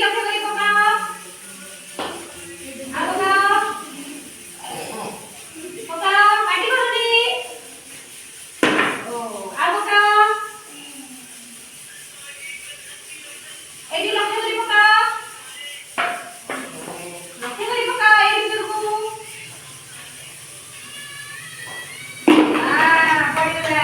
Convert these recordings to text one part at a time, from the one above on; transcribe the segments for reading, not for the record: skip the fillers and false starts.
लक्ष्य करी पकाओ आ पकाओ पकाओ पार्टी करोनी ओ आ पकाओ एडी लक्ष्य करी पकाओ लक्ष्य करी पकाओ एडी दुर्गु पड़ीगला आ पकाओ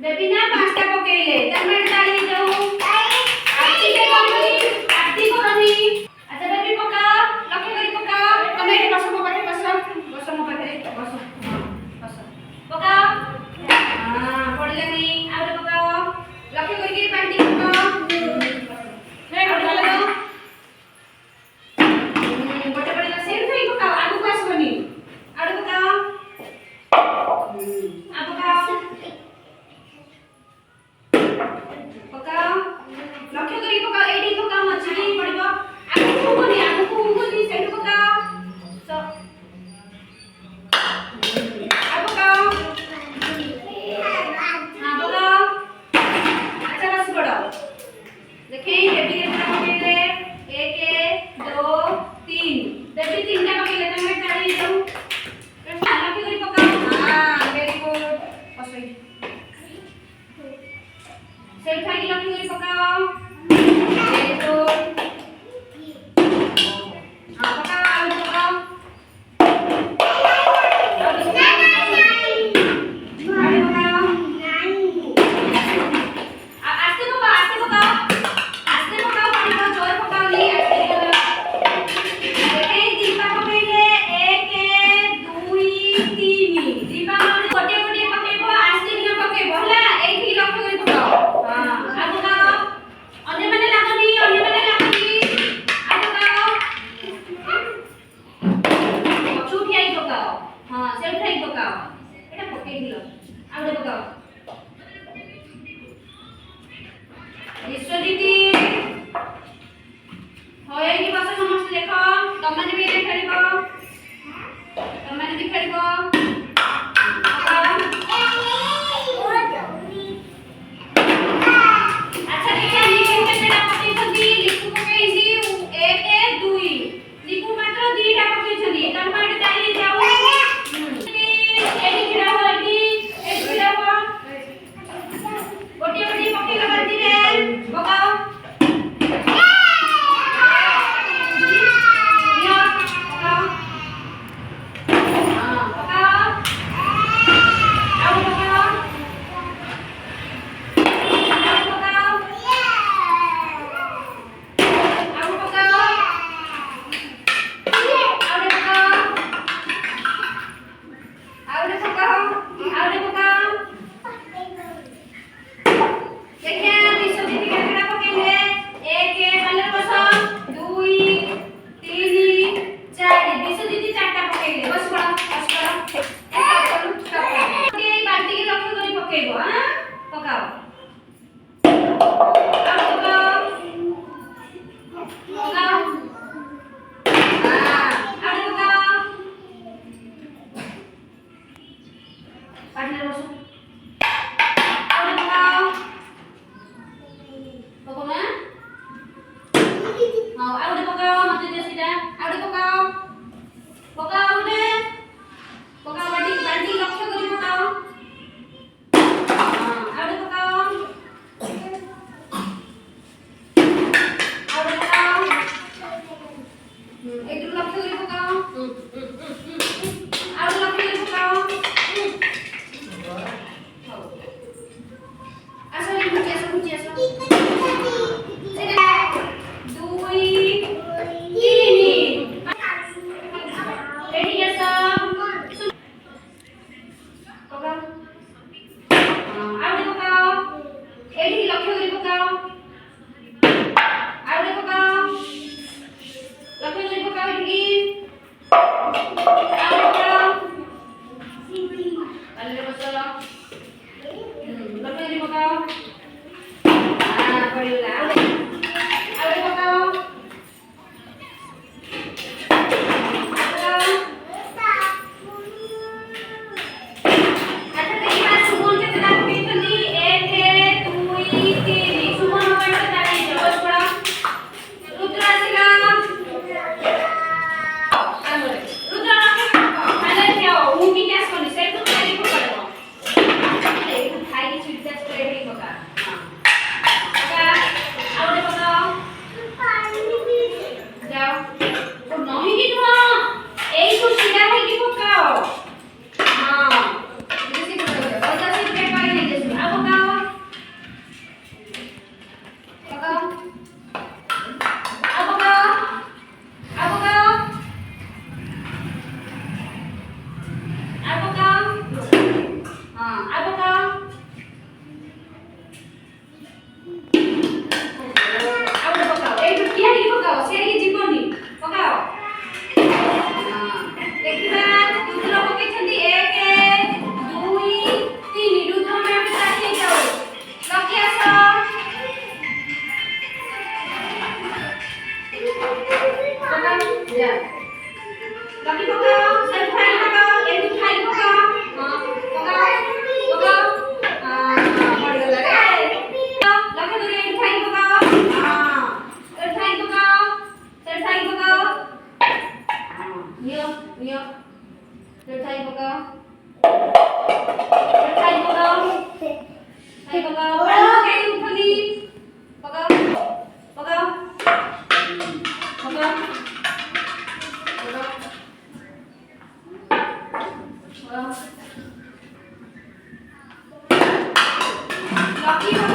बेबी ना पांचटा पकेइले तमे डाली जाऊ आरती के करनी आरती करनी अच्छा बेबी पकाओ लक्ष्य करी पकाओ तमे एठी बस मो पाखरे बस बस पकाओ हां पड़ले नहीं आउरे पकाओ लक्ष्य करी पांटी पकाओ हे पड़ले गोटे पड़ले सेम थई पकाओ आगु को आसबनी आडु पकाओ आ पकाओ पकाओ लक्ष्य करी पकाओ एडी पकाओ मछली पड़िबो आगु को उगनी सेट पकाओ सो आ पकाओ हां पकाओ अच्छा बस पड़ो देखे बेबी के पकेले 1 2 3 बेबी तीनटा पकेले तमे ताली जाऊ लक्ष्य करी पकाओ हां वेरी गुड बस सेल खाई लक्ष्य करी पकाओ वेरी गुड हां पकाओ आलू पकाओ आलू पकाओ आस्ते पकाओ पानी जोर पकाओ नहीं आस्ते देखे दीपा पकेले 1 2 3 दीपा गोटे गोटे पकेबो आस्ते नहीं पकेबो हला एठी लक्ष्य करी पकाओ हां आ पकाओ अन्य माने लागनी आ पकाओ छुटी आई पकाओ हां सेल खाई पकाओ एटा पकेई दिलो आउरे पकाओ विश्वदीदी होय कि बस समस्त देखो तमने भी देखरिबो तमने भी खेलिबो अच्छा देखिए लिखु केतेटा पकेई छथि लिखु पकेई दी 1 2 लिखु मात्र 2 टा पकेई छथि तम एटा ताली जाऊ एडी खिड़ा होती एडी खिड़ा हो गोटे गोटे पकेई लगती रे पकाओ ଲକି